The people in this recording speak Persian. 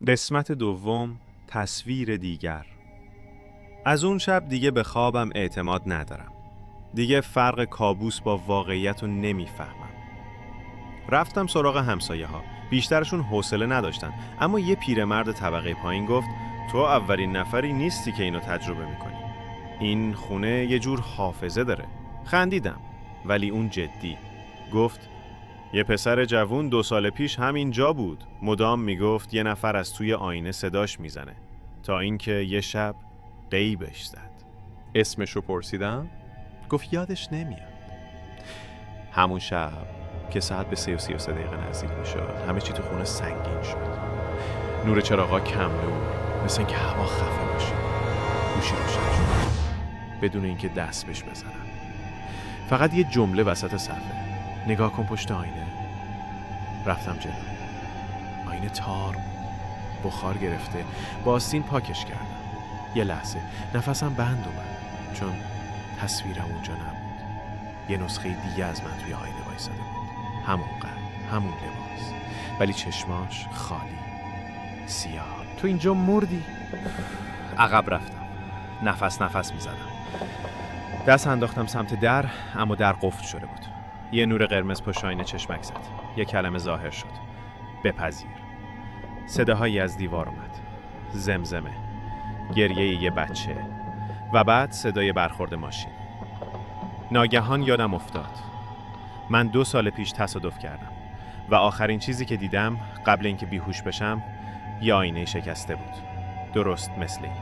قسمت دوم، تصویر دیگر. از اون شب دیگه به خوابم اعتماد ندارم. دیگه فرق کابوس با واقعیت رو نمیفهمم. رفتم سراغ همسایه ها. بیشترشون حوصله نداشتن، اما یه پیرمرد طبقه پایین گفت تو اولین نفری نیستی که اینو تجربه میکنی. این خونه یه جور حافظه داره. خندیدم، ولی اون جدی. گفت یه پسر جوون 2 سال پیش همین جا بود. مدام میگفت یه نفر از توی آینه صداش میزنه، تا اینکه یه شب غیبش زد. اسمشو پرسیدم، گفت یادش نمیاد. همون شب که ساعت به 3:33 نزدیک میشد، همه چی تو خونه سنگین شد. نور چراغا کم نور، مثل اینکه هوا خفه باشه. گوشی روشن شد بدون اینکه دست بهش بزنم. فقط یه جمله وسط صفحه: نگاه کن پشت آینه. رفتم جلو. آینه تار بود، بخار گرفته. با آستین پاکش کردم. یه لحظه نفسم بند اومد، چون تصویرم اونجا نبود. یه نسخه دیگه از من توی آینه وایساده بود. همون قد، همون لباس، ولی چشماش خالی، سیاه. تو اینجا مردی؟ عقب رفتم. نفس میزدم. دست انداختم سمت در، اما در قفل شده بود. یه نور قرمز پشت آینه چشمک زد. یه کلمه ظاهر شد: بپذیر. صداهایی از دیوار اومد. زمزمه، گریه یه بچه، و بعد صدای برخورد ماشین. ناگهان یادم افتاد من 2 سال پیش تصادف کردم و آخرین چیزی که دیدم قبل اینکه بیهوش بشم یه آینه شکسته بود، درست مثل این.